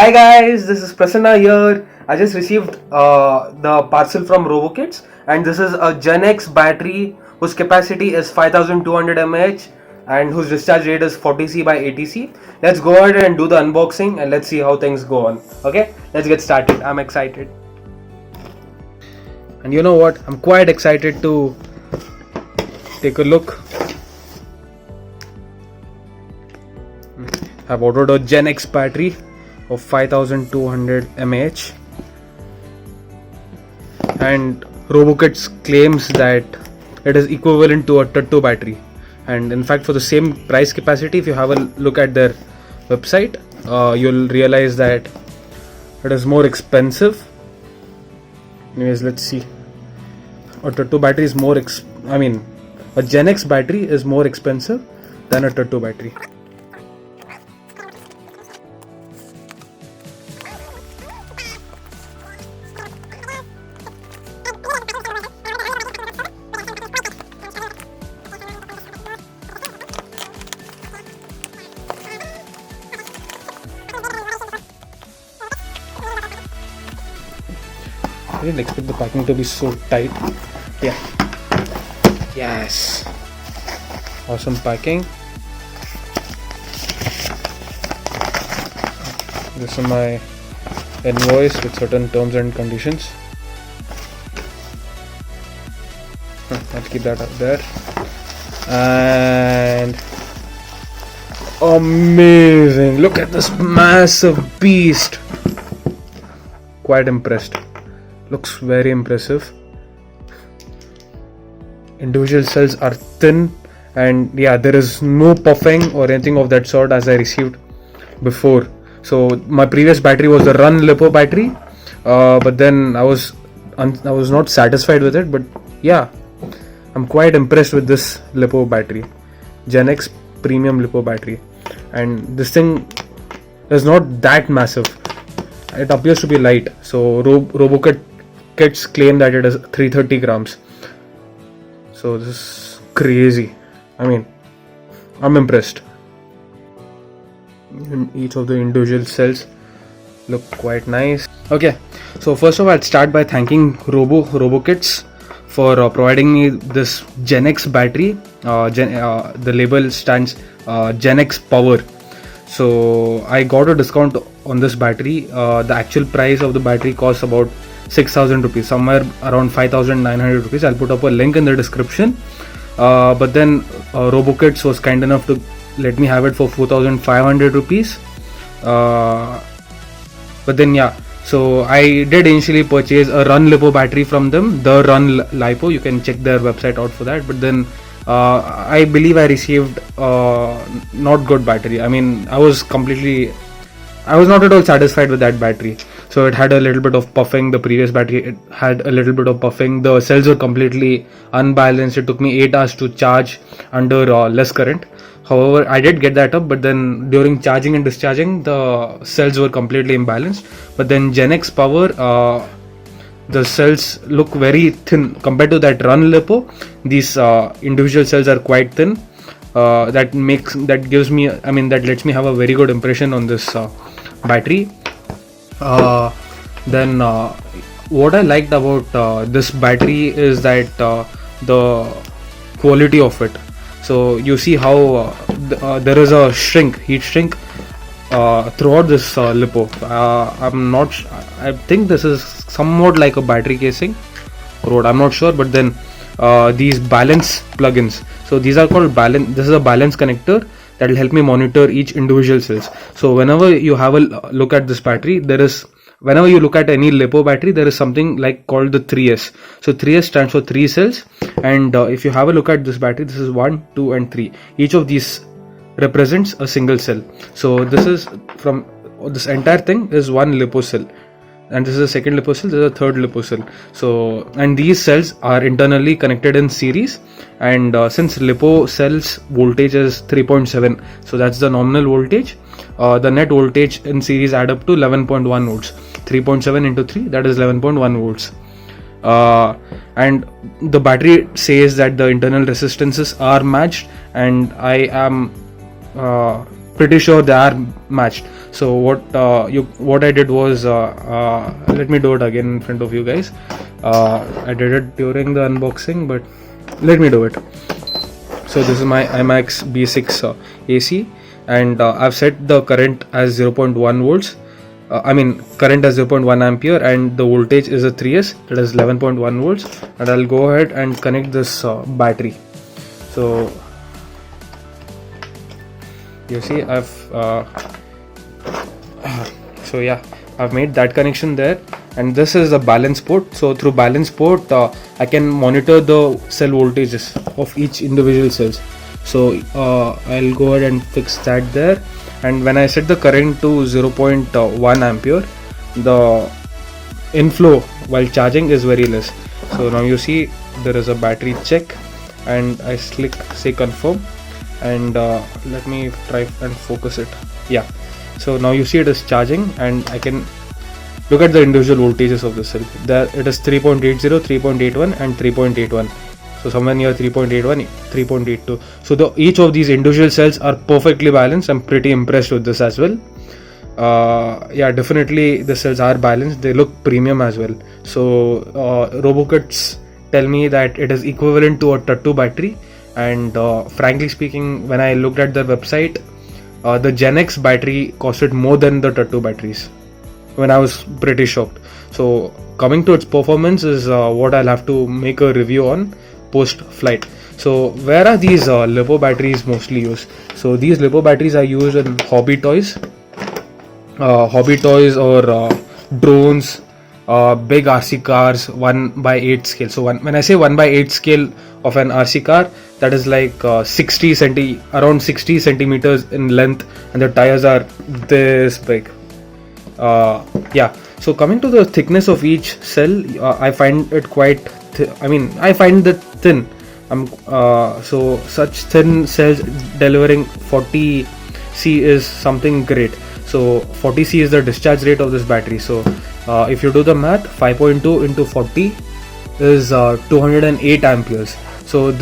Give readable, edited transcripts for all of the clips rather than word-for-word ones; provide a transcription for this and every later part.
Hi guys, this is Prasanna here. I just received the parcel from RoboKits, and this is a Gen X battery whose capacity is 5200 mAh and whose discharge rate is 40C by 80C. Let's go ahead and do the unboxing and let's see how things go on. Okay, let's get started. I'm excited. And you know what? I'm quite excited to take a look. I've ordered a Gen X battery of 5200 mAh, and RoboKits claims that it is equivalent to a Tatto battery, and in fact for the same price capacity, if you have a look at their website, you'll realize that it is more expensive. Anyways, let's see. A Tatto battery is a Gen X battery is more expensive than a Tatto battery. I didn't expect the packing to be so tight. Yeah. Yes. Awesome packing. This is my invoice with certain terms and conditions. I'll keep that up there. And amazing! Look at this massive beast. Quite impressed. Looks very impressive. Individual cells are thin, and yeah, there is no puffing or anything of that sort as I received before. So my previous battery was the Run Lipo battery, but then I was not satisfied with it. But yeah, I'm quite impressed with this Lipo battery, Gen X premium Lipo battery, and this thing is not that massive. It appears to be light. So RoboKits claim that it is 330 grams. So this is crazy. I'm impressed. Each of the individual cells look quite nice. Okay, so first of all, I'll start by thanking RoboKits for providing me this Gen X battery. The label stands Gen X Power. So I got a discount on this battery. The actual price of the battery costs about 6,000 rupees, somewhere around 5,900 rupees. I'll put up a link in the description. But then RoboKits was kind enough to let me have it for 4,500 rupees. But then yeah, so I did initially purchase a Run Lipo battery from them, the Run Lipo. You can check their website out for that. But then I believe I received not good battery. I was not at all satisfied with that battery. So it had a little bit of puffing. The previous battery, it had a little bit of puffing. The cells were completely unbalanced. It took me 8 hours to charge under less current. However, I did get that up, but then during charging and discharging, the cells were completely imbalanced. But then Gen X Power, the cells look very thin compared to that Run Lipo. These individual cells are quite thin. That lets me have a very good impression on this battery. Then what I liked about this battery is that the quality of it. So you see how there is a heat shrink throughout this Lipo. I think this is somewhat like a battery casing road. I'm not sure, but then these balance plugins. So these are called balance. This is a balance connector that will help me monitor each individual cells. So whenever you have a look at this battery, whenever you look at any Lipo battery, there is something called the 3S. So 3S stands for 3 cells, and if you have a look at this battery, this is 1, 2 and 3. Each of these represents a single cell. So this entire thing is one Lipo cell, and this is the second Lipo cell, this is the third Lipo cell. So, and these cells are internally connected in series, and since Lipo cells voltage is 3.7, so that's the nominal voltage. The net voltage in series add up to 11.1 volts. 3.7 into 3, that is 11.1 volts. And the battery says that the internal resistances are matched, and I am pretty sure they are matched. So what I did was, let me do it again in front of you guys. I did it during the unboxing, but let me do it. So this is my IMAX B6 AC, and I've set the current as 0.1 volts. Current as 0.1 ampere, and the voltage is a 3S, that is 11.1 volts. And I'll go ahead and connect this battery. So you see, I've made that connection there, and this is a balance port. So through balance port, I can monitor the cell voltages of each individual cells. So I'll go ahead and fix that there. And when I set the current to 0.1 ampere, the inflow while charging is very less. So now you see there is a battery check, and I click say confirm, and let me try and focus it. Yeah, so now you see it is charging, and I can look at the individual voltages of the cell. There it is 3.80, 3.81 and 3.81. So somewhere near 3.81, 3.82. So each of these individual cells are perfectly balanced. I'm pretty impressed with this as well. Yeah, definitely the cells are balanced. They look premium as well. So RoboKits tell me that it is equivalent to a Tattu battery. And frankly speaking, when I looked at their website, the GenX battery costed more than the Tattu batteries, when I was pretty shocked. So coming to its performance is what I'll have to make a review on post flight. So where are these LiPo batteries mostly used? So these LiPo batteries are used in hobby toys or drones, big RC cars, 1/8 scale. So when I say 1/8 scale of an RC car, that is like around 60 centimeters in length, and the tires are this big. Yeah, so coming to the thickness of each cell, I find it quite I find it thin. So such thin cells delivering 40C is something great. So 40C is the discharge rate of this battery. So if you do the math, 5.2 into 40 is 208 amperes. So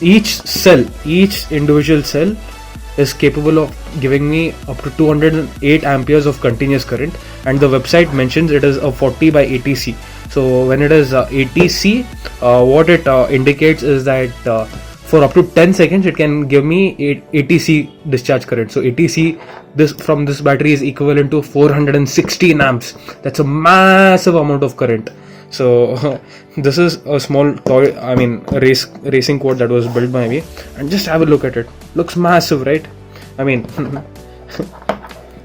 each individual cell is capable of giving me up to 208 amperes of continuous current, and the website mentions it is a 40/80C. So when it is 80C, what it indicates is that for up to 10 seconds it can give me 80C discharge current. So 80C from this battery is equivalent to 416 amps. That's a massive amount of current. So this is a small toy, racing quad that was built by me, and just have a look at it. Looks massive, right?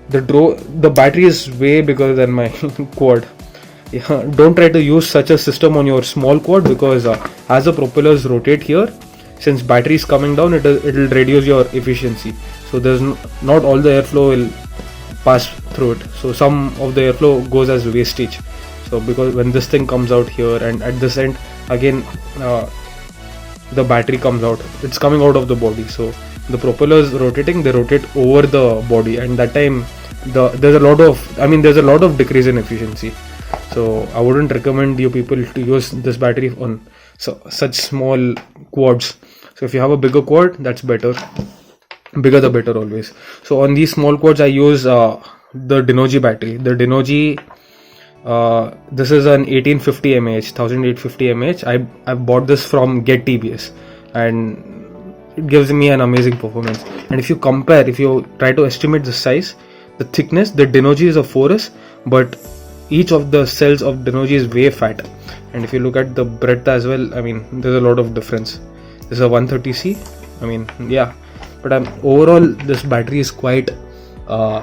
The battery is way bigger than my quad. Yeah, don't try to use such a system on your small quad, because as the propellers rotate here, since battery is coming down, it'll reduce your efficiency. So there's not all the airflow will pass through it. So some of the airflow goes as wastage. So because when this thing comes out here, and at this end again the battery comes out, it's coming out of the body. So the propellers rotating, they rotate over the body, and that time there's a lot of decrease in efficiency. So I wouldn't recommend you people to use this battery on such small quads. So if you have a bigger quad, that's better. Bigger the better always. So on these small quads I use the Denogy battery. The Denogy, this is an 1850 mAh. I bought this from Get TBS, and it gives me an amazing performance. And if you try to estimate the size, the thickness, the Denogy is a 4S, but each of the cells of Denogy is way fat. And if you look at the breadth as well, there's a lot of difference. This is a 130C. Yeah, but overall this battery is quite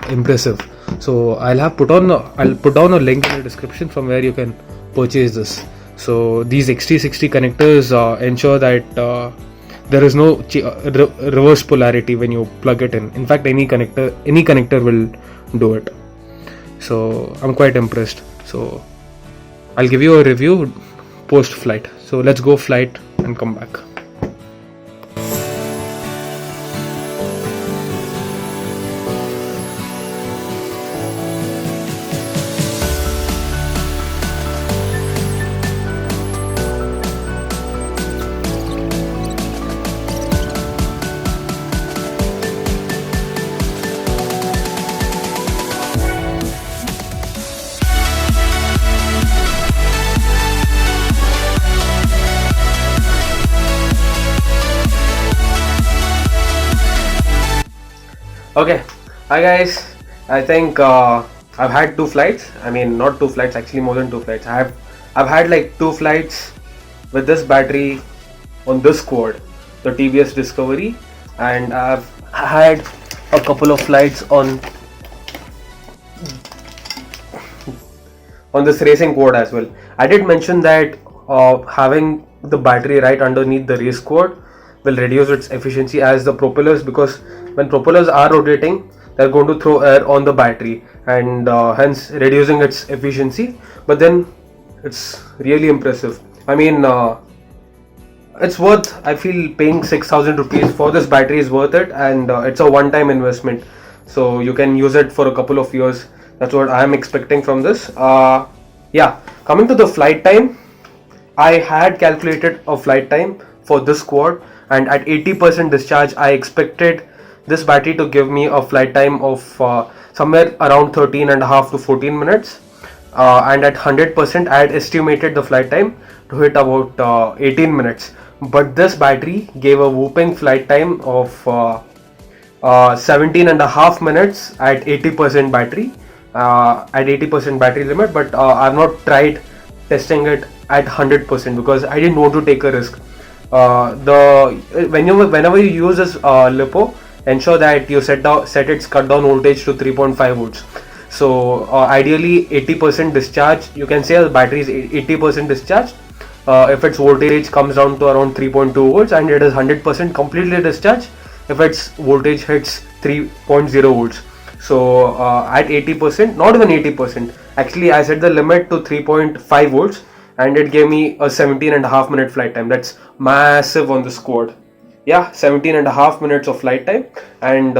impressive. So I'll put down a link in the description from where you can purchase this. So these XT60 connectors ensure that there is no reverse polarity when you plug it in. In fact, any connector will do it. So I'm quite impressed. So I'll give you a review post flight. So let's go flight and come back. Okay, hi guys. I think I've had 2 flights. I mean, not 2 flights, actually more than 2 flights. I've had like 2 flights with this battery on this quad, the TVS Discovery, and I've had a couple of flights on this racing quad as well. I did mention that having the battery right underneath the race quad will reduce its efficiency as the propellers, because when propellers are rotating, they're going to throw air on the battery and hence reducing its efficiency. But then it's really impressive. I mean, it's worth, I feel paying 6,000 rupees for this battery is worth it, and it's a one-time investment, so you can use it for a couple of years. That's what I am expecting from this. Yeah, coming to the flight time, I had calculated a flight time for this quad, and at 80% discharge I expected this battery to give me a flight time of somewhere around 13.5 to 14 minutes, and at 100% I had estimated the flight time to hit about 18 minutes. But this battery gave a whooping flight time of 17.5 minutes at 80% battery, at 80% battery limit. But I've not tried testing it at 100% because I didn't want to take a risk. Whenever you use this LiPo, ensure that you set its cut down voltage to 3.5 volts. So ideally 80% discharge, you can say the battery is 80% discharged if its voltage comes down to around 3.2 volts, and it is 100% completely discharged if its voltage hits 3.0 volts. So at 80%, not even 80%, actually I set the limit to 3.5 volts, and it gave me a 17.5 minute flight time. That's massive on this quad. Yeah, 17.5 minutes of flight time. And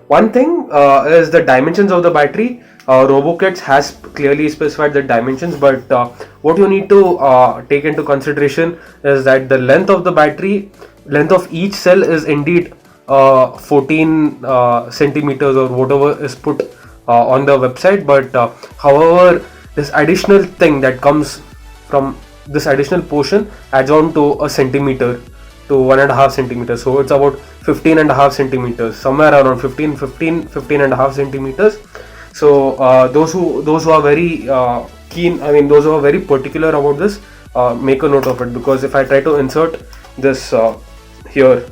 one thing is the dimensions of the battery. RoboKits has clearly specified the dimensions, but what you need to take into consideration is that the length of the battery, length of each cell is indeed 14 centimeters or whatever is put on the website. But however, this additional thing that comes from this additional portion adds on to a centimeter to 1.5 centimeters. So it's about 15.5 centimeters, somewhere around 15.5 centimeters. So those who are very keen, I mean those who are very particular about this, make a note of it, because if I try to insert this here,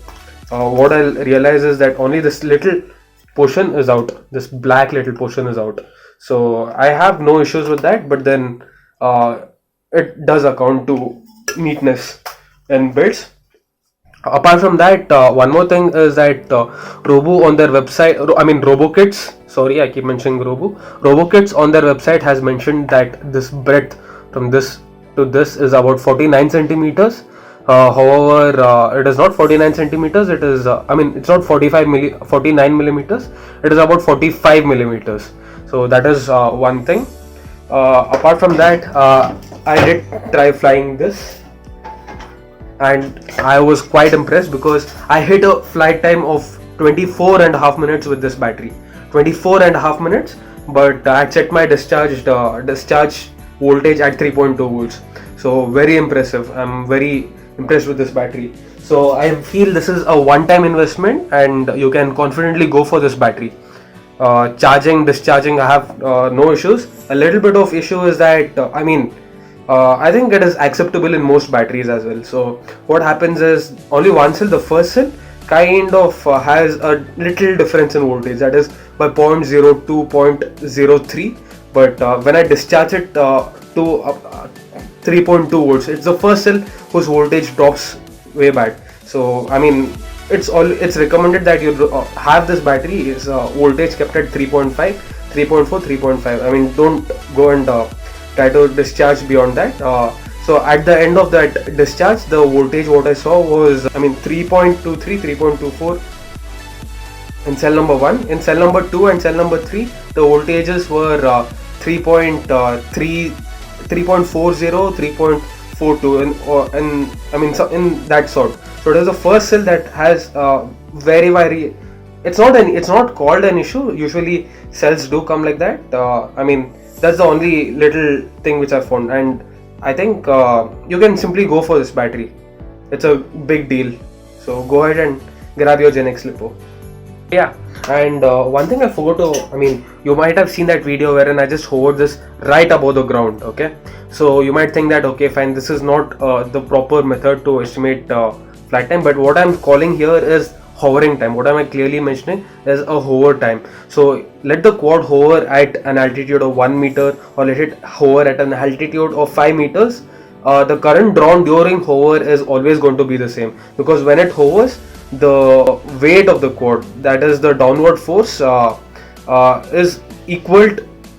what I'll realize is that only this little portion is out, this black little portion is out. So I have no issues with that, but then it does account to neatness in builds. Apart from that, one more thing is that Robo on their website, RoboKits, sorry, I keep mentioning RoboKits on their website has mentioned that this breadth from this to this is about 49 centimeters. However, it is not 49 centimeters, it is, it's not 49 millimeters, it is about 45 millimeters. So that is one thing. Apart from that, I did try flying this, and I was quite impressed because I hit a flight time of 24.5 minutes with this battery. 24.5 minutes, but I set my discharge voltage at 3.2 volts. So very impressive. I'm very impressed with this battery. So I feel this is a one-time investment, and you can confidently go for this battery. Charging, discharging, I have no issues. A little bit of issue is that I think it is acceptable in most batteries as well. So what happens is only one cell, the first cell, kind of has a little difference in voltage, that is by 0.02, 0.03. But when I discharge it to 3.2 volts, it's the first cell whose voltage drops way bad. So it's recommended that you have this battery is voltage kept at 3.5, 3.4, 3.5. Don't go and try to discharge beyond that. So at the end of that discharge, the voltage what I saw was 3.23, 3.24 in cell number 1. In cell number 2 and cell number 3, the voltages were 3.3, 3.40, 3.42, and in that sort. So it is the first cell that has very it's not called an issue. Usually cells do come like that. That's the only little thing which I found, and I think you can simply go for this battery. It's a big deal. So go ahead and grab your GenX LiPo. Yeah, And one thing I forgot to, I mean, you might have seen that video wherein I just hovered this right above the ground, okay? So you might think that, okay, fine, this is not the proper method to estimate flight time, but what I'm calling here is hovering time. What am I clearly mentioning is a hover time. So let the quad hover at an altitude of 1 meter, or let it hover at an altitude of 5 meters. The current drawn during hover is always going to be the same, because when it hovers, the weight of the quad, that is the downward force, is equal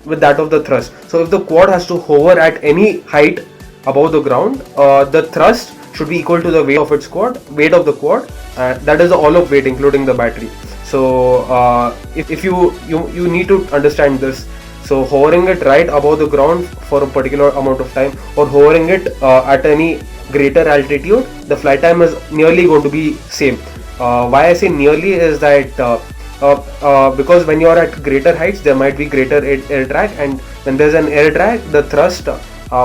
with that of the thrust. So if the quad has to hover at any height above the ground, the thrust should be equal to the weight of its quad, weight of the quad, that is the all of weight including the battery. So if you need to understand this. So hovering it right above the ground for a particular amount of time, or hovering it at any greater altitude, the flight time is nearly going to be same. Why I say nearly is that because when you are at greater heights, there might be greater air drag, and when there's an air drag, the thrust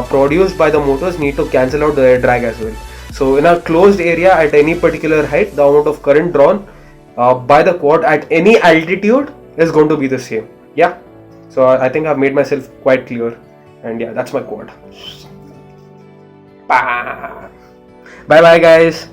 produced by the motors need to cancel out the air drag as well. So in a closed area at any particular height, the amount of current drawn by the quad at any altitude is going to be the same. Yeah. So I think I've made myself quite clear, and yeah, that's my quad. Bye bye guys.